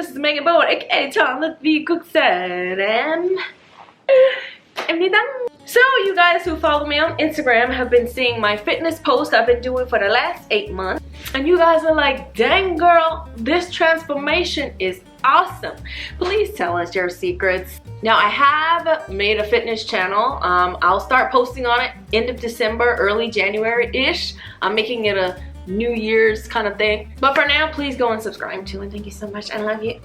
this is Megan Bowen, aka Tom the Cookset, so you guys who follow me on Instagram have been seeing my fitness post I've been doing for the last 8 months, and you guys are like, dang girl, this transformation is awesome. Please tell us your secrets. Now I have made a fitness channel. I'll start posting on it end of December, early January-ish. I'm making it a New Year's kind of thing, but for now please go and subscribe to it. Thank you so much, I love you.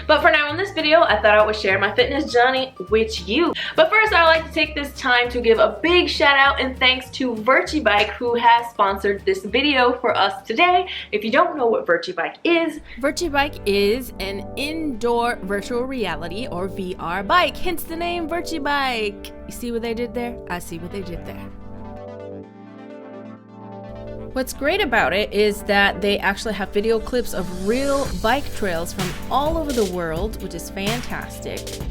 But for now, in this video I thought I would share my fitness journey with you. But first, I'd like to take this time to give a big shout out and thanks to Virchy Bike, who has sponsored this video for us today. If you don't know what Virchy Bike is an indoor virtual reality or VR bike, hence the name Virchy Bike. You see what they did there? I see what they did there. What's great about it is that they actually have video clips of real bike trails from all over the world, which is fantastic.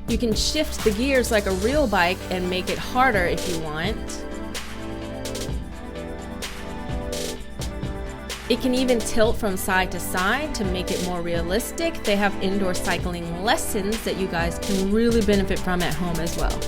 You can shift the gears like a real bike and make it harder if you want. It can even tilt from side to side to make it more realistic. They have indoor cycling lessons that you guys can really benefit from at home as well.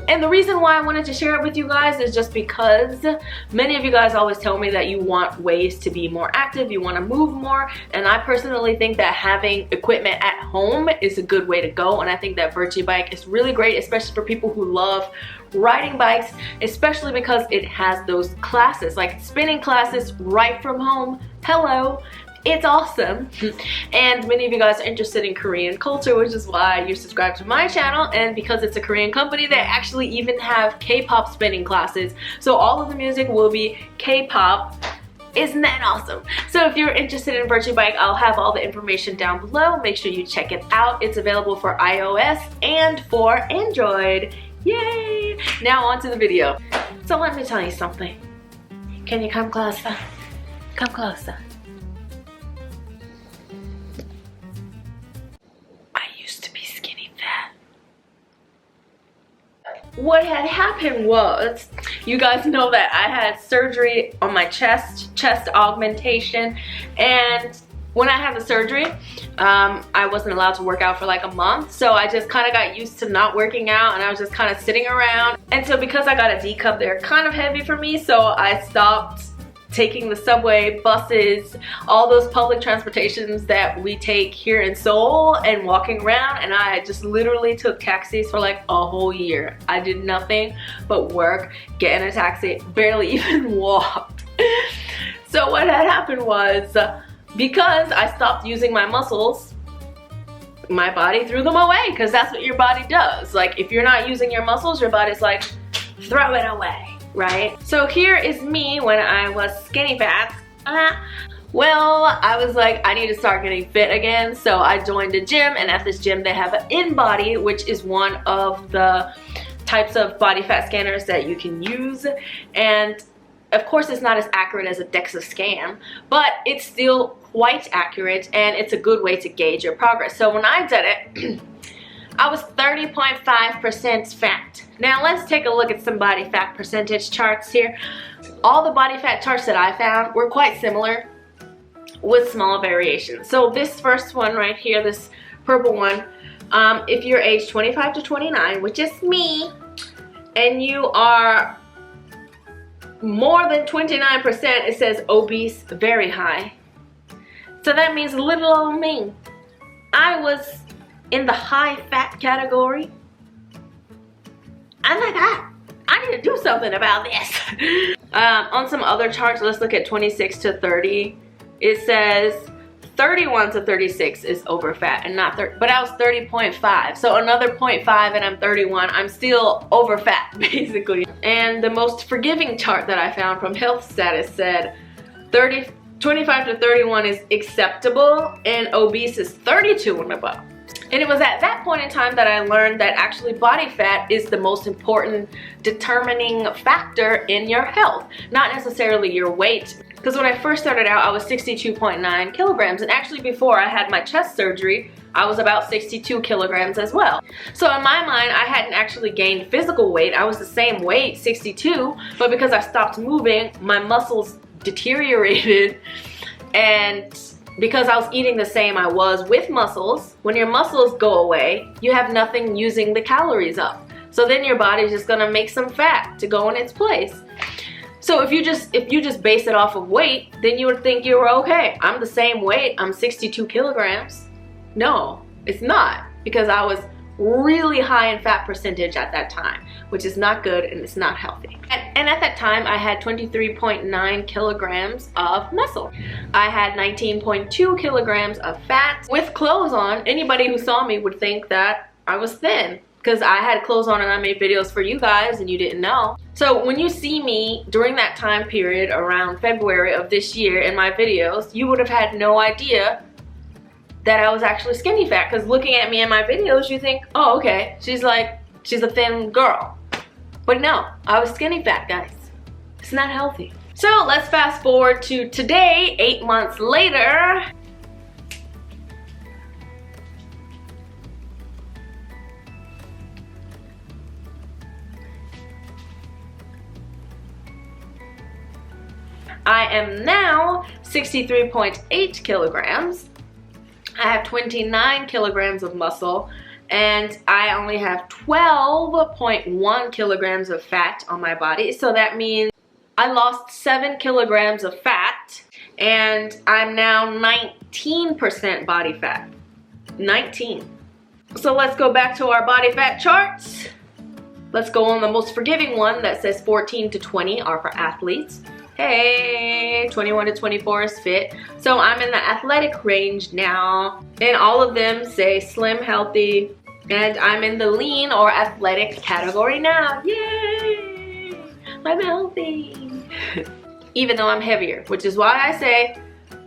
And the reason why I wanted to share it with you guys is just because many of you guys always tell me that you want ways to be more active, you want to move more, and I personally think that having equipment at home is a good way to go. And I think that Virchy Bike is really great, especially for people who love riding bikes, especially because it has those classes, like spinning classes right from home. Hello. It's awesome. And many of you guys are interested in Korean culture, which is why you subscribe to my channel. And because it's a Korean company, they actually even have K-pop spinning classes. So all of the music will be K-pop. Isn't that awesome? So if you're interested in Virchy Bike, I'll have all the information down below. Make sure you check it out. It's available for iOS and for Android. Yay! Now on to the video. So let me tell you something. Can you come closer? Come closer. What had happened was, you guys know that I had surgery on my chest augmentation, and when I had the surgery, I wasn't allowed to work out for like a month, so I just kind of got used to not working out, and I was just kind of sitting around. And so because I got a D cup, they're kind of heavy for me, so I stopped taking the subway, buses, all those public transportations that we take here in Seoul and walking around, and I just literally took taxis for like a whole year. I did nothing but work, get in a taxi, barely even walked. So what had happened was, because I stopped using my muscles, my body threw them away, because that's what your body does. Like, if you're not using your muscles, your body's like, throw it away. Right? So here is me when I was skinny fat. Well, I was like, I need to start getting fit again, so I joined a gym, and at this gym they have an InBody, which is one of the types of body fat scanners that you can use. And of course it's not as accurate as a DEXA scan, but it's still quite accurate, and it's a good way to gauge your progress. So when I did it, I was 30.5% fat. Now let's take a look at some body fat percentage charts here. All the body fat charts that I found were quite similar with small variations. So this first one right here, this purple one, if you're age 25 to 29, which is me, and you are more than 29%, it says obese, very high. So that means little old me. I was in the high fat category. I'm like, I need to do something about this. On some other charts, let's look at 26 to 30. It says 31 to 36 is over fat and not 30, but I was 30.5. So another 0.5 and I'm 31. I'm still over fat, basically. And the most forgiving chart that I found from Health Status said 25 to 31 is acceptable and obese is 32 and above. And it was at that point in time that I learned that actually body fat is the most important determining factor in your health, not necessarily your weight. Because when I first started out, I was 62.9 kilograms, and actually before I had my chest surgery, I was about 62 kilograms as well. So in my mind, I hadn't actually gained physical weight. I was the same weight, 62, but because I stopped moving, my muscles deteriorated, and because I was eating the same I was with muscles, when your muscles go away, you have nothing using the calories up. So then your body's just gonna make some fat to go in its place. So if you just base it off of weight, then you would think you were okay. I'm the same weight, I'm 62 kilograms. No, it's not, because I was really high in fat percentage at that time, which is not good and it's not healthy. And at that time, I had 23.9 kilograms of muscle. I had 19.2 kilograms of fat. With clothes on, anybody who saw me would think that I was thin, because I had clothes on and I made videos for you guys and you didn't know. So when you see me during that time period around February of this year in my videos, you would have had no idea that I was actually skinny fat, because looking at me in my videos, you think, oh, okay, she's a thin girl. But no, I was skinny fat, guys. It's not healthy. So let's fast forward to today, 8 months later. I am now 63.8 kilograms. I have 29 kilograms of muscle, and I only have 12.1 kilograms of fat on my body. So that means I lost 7 kilograms of fat, and I'm now 19% body fat. 19. So let's go back to our body fat charts. Let's go on the most forgiving one that says 14 to 20 are for athletes. Hey, 21 to 24 is fit. So I'm in the athletic range now, and all of them say slim, healthy, and I'm in the lean or athletic category now. Yay! I'm healthy. Even though I'm heavier, which is why I say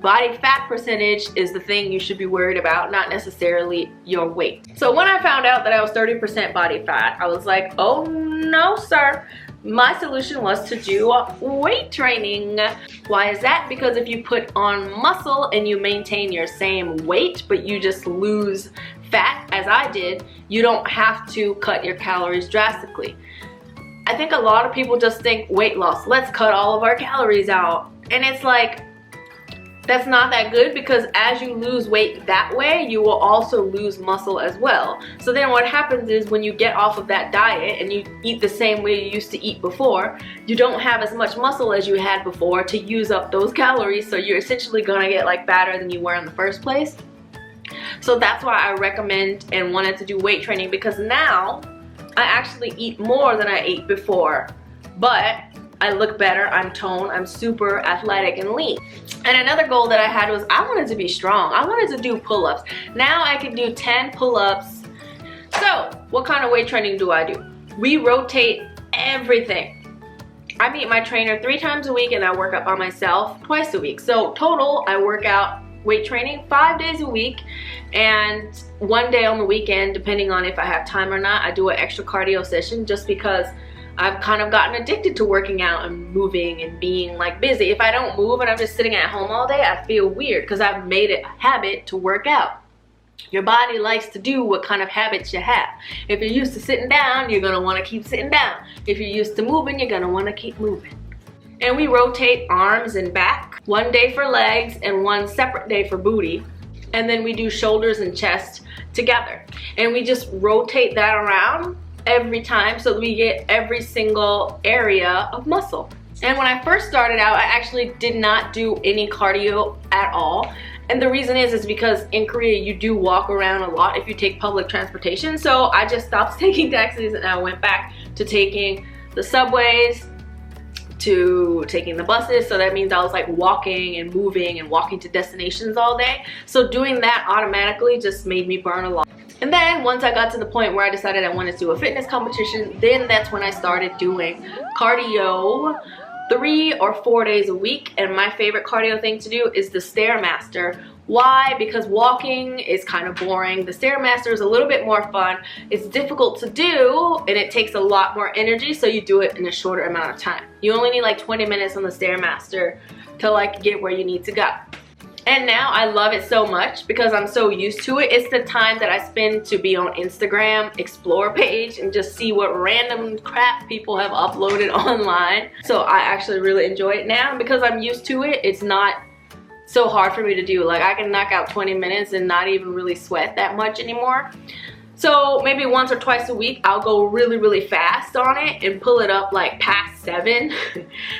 body fat percentage is the thing you should be worried about, not necessarily your weight. So when I found out that I was 30% body fat, I was like, oh no, sir. My solution was to do weight training. Why is that? Because if you put on muscle and you maintain your same weight, but you just lose fat, as I did, you don't have to cut your calories drastically. I think a lot of people just think weight loss, let's cut all of our calories out. And it's like, that's not that good, because as you lose weight that way, you will also lose muscle as well. So then what happens is when you get off of that diet and you eat the same way you used to eat before, you don't have as much muscle as you had before to use up those calories, so you're essentially gonna get like fatter than you were in the first place. So that's why I recommend and wanted to do weight training, because now I actually eat more than I ate before, but I look better, I'm toned, I'm super athletic and lean. And another goal that I had was I wanted to be strong. I wanted to do pull-ups. Now I can do 10 pull-ups. So what kind of weight training do I do? We rotate everything. I meet my trainer 3 times a week, and I work out by myself twice a week. So total, I work out weight training 5 days a week, and 1 day on the weekend, depending on if I have time or not, I do an extra cardio session, just because I've kind of gotten addicted to working out and moving and being like busy. If I don't move and I'm just sitting at home all day, I feel weird, because I've made it a habit to work out. Your body likes to do what kind of habits you have. If you're used to sitting down, you're gonna wanna keep sitting down. If you're used to moving, you're gonna wanna keep moving. And we rotate arms and back, 1 day for legs and 1 separate day for booty. And then we do shoulders and chest together. And we just rotate that around every time, so that we get every single area of muscle. And when I first started out, I actually did not do any cardio at all. And the reason is because in Korea you do walk around a lot if you take public transportation. So I just stopped taking taxis, and I went back to taking the subways, to taking the buses. So that means I was like walking and moving and walking to destinations all day. So doing that automatically just made me burn a lot. And then once I got to the point where I decided I wanted to do a fitness competition, then that's when I started doing cardio 3 or 4 days a week. And my favorite cardio thing to do is the Stairmaster, Why? Because walking is kind of boring. The Stairmaster is a little bit more fun. It's difficult to do and it takes a lot more energy, so you do it in a shorter amount of time. You only need like 20 minutes on the Stairmaster to like get where you need to go. And now I love it so much because I'm so used to it. It's the time that I spend to be on Instagram, explore page, and just see what random crap people have uploaded online. So I actually really enjoy it now because I'm used to it. It's not so hard for me to do. Like I can knock out 20 minutes and not even really sweat that much anymore. So maybe once or twice a week I'll go really fast on it and pull it up like past 7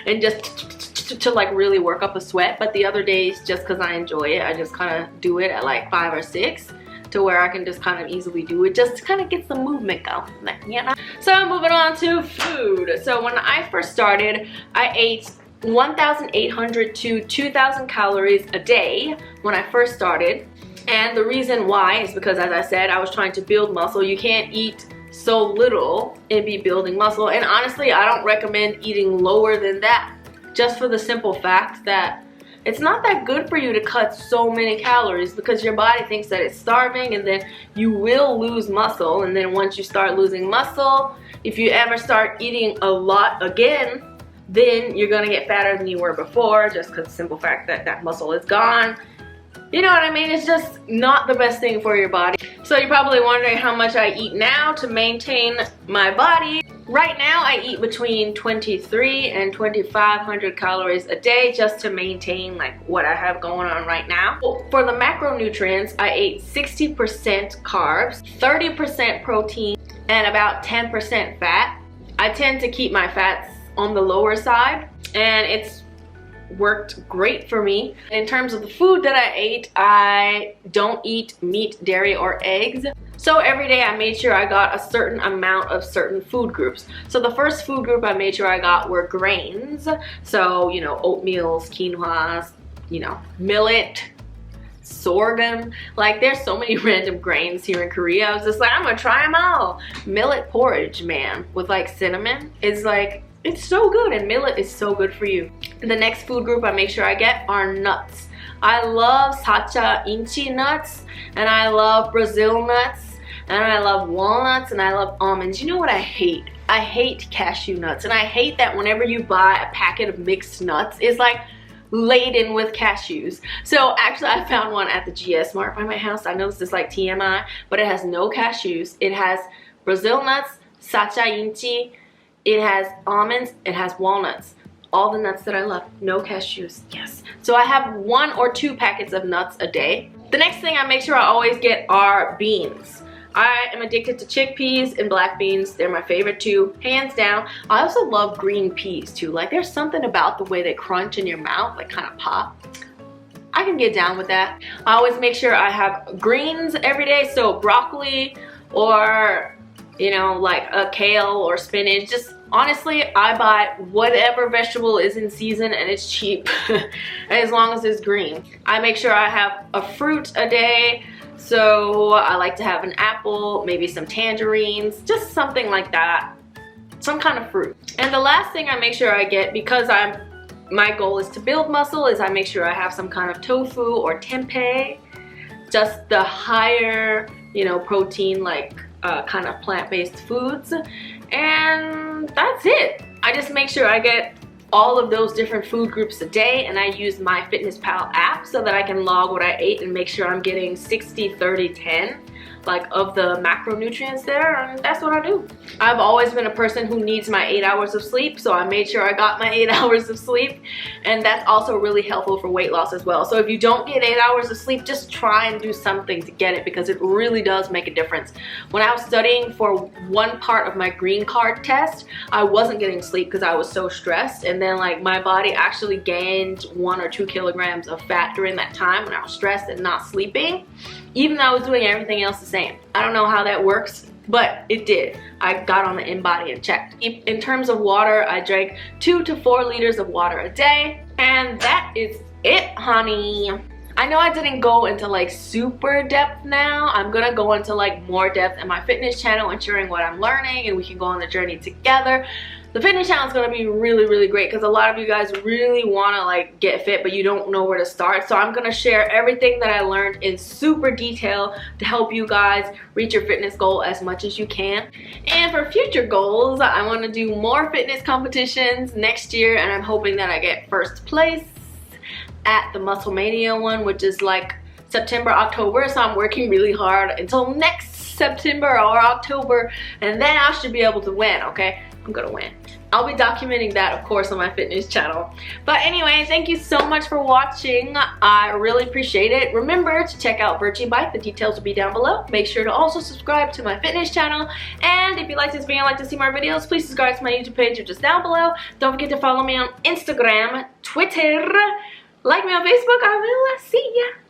and just to like really work up a sweat. But the other days, just because I enjoy it, I just kind of do it at like 5 or 6 to where I can just kind of easily do it, just to kind of get some movement going, you know? So moving on to food. So when I first started, I ate 1,800 to 2,000 calories a day when I first started. And the reason why is because, as I said, I was trying to build muscle. You can't eat so little and be building muscle. And honestly, I don't recommend eating lower than that, just for the simple fact that it's not that good for you to cut so many calories, because your body thinks that it's starving, and then you will lose muscle. And then once you start losing muscle, if you ever start eating a lot again, then you're gonna get fatter than you were before, just because the simple fact that that muscle is gone. You know what I mean? It's just not the best thing for your body. So you're probably wondering how much I eat now to maintain my body. Right now I eat between 23 and 2,500 calories a day just to maintain like what I have going on right now. For the macronutrients, I ate 60% carbs, 30% protein, and about 10% fat. I tend to keep my fats on the lower side, and it's worked great for me. In terms of the food that I ate, I don't eat meat, dairy, or eggs. So every day I made sure I got a certain amount of certain food groups. So the first food group I made sure I got were grains. So, you know, oatmeals, quinoas, you know, millet, sorghum. Like there's so many random grains here in Korea. I was just like, I'm gonna try them all. Millet porridge, man, with like cinnamon is like, it's so good, and millet is so good for you. The next food group I make sure I get are nuts. I love sacha inchi nuts, and I love Brazil nuts, and I love walnuts, and I love almonds. You know what I hate? I hate cashew nuts, and I hate that whenever you buy a packet of mixed nuts, it's like laden with cashews. So actually I found one at the GS Mart by my house. I know this is like TMI, but it has no cashews. It has Brazil nuts, sacha inchi, it has almonds, it has walnuts. All the nuts that I love, no cashews, yes. So I have 1 or 2 packets of nuts a day. The next thing I make sure I always get are beans. I am addicted to chickpeas and black beans. They're my favorite too, hands down. I also love green peas too. Like there's something about the way they crunch in your mouth, like kind of pop. I can get down with that. I always make sure I have greens every day, so broccoli or, you know, like a kale or spinach. Just honestly, I buy whatever vegetable is in season and it's cheap as long as it's green. I make sure I have a fruit a day. So I like to have an apple, maybe some tangerines, just something like that, some kind of fruit. And the last thing I make sure I get, because my goal is to build muscle, is I make sure I have some kind of tofu or tempeh, just the higher, you know, protein, like kind of plant-based foods. And that's it. I just make sure I get all of those different food groups a day, and I use my MyFitnessPal app so that I can log what I ate and make sure I'm getting 60, 30, 10 like of the macronutrients there, and that's what I do. I've always been a person who needs my 8 hours of sleep, so I made sure I got my 8 hours of sleep, and that's also really helpful for weight loss as well. So if you don't get 8 hours of sleep, just try and do something to get it, because it really does make a difference. When I was studying for one part of my green card test, I wasn't getting sleep because I was so stressed, and then like my body actually gained 1 or 2 kilograms of fat during that time when I was stressed and not sleeping, even though I was doing everything else the same. I don't know how that works, but it did. I got on the InBody and checked. In terms of water, I drank 2 to 4 liters of water a day, and that is it, honey. I know I didn't go into like super depth now. I'm gonna go into like more depth in my fitness channel and sharing what I'm learning, and we can go on the journey together. the fitness channel is going to be really great because a lot of you guys really want to like get fit, but you don't know where to start. So I'm going to share everything that I learned in super detail to help you guys reach your fitness goal as much as you can. And for future goals, I want to do more fitness competitions next year, and I'm hoping that I get first place at the Muscle Mania one, which is like September, October. So I'm working really hard until next September or October, and then I should be able to win. Okay, I'm gonna win. I'll be documenting that, of course, on my fitness channel. But anyway, thank you so much for watching. I really appreciate it. Remember to check out Virchy Bike. The details will be down below. Make sure to also subscribe to my fitness channel. And if you like this video and like to see more videos, please subscribe to my YouTube page, which is down below. Don't forget to follow me on Instagram, Twitter. Like me on Facebook. I will see ya.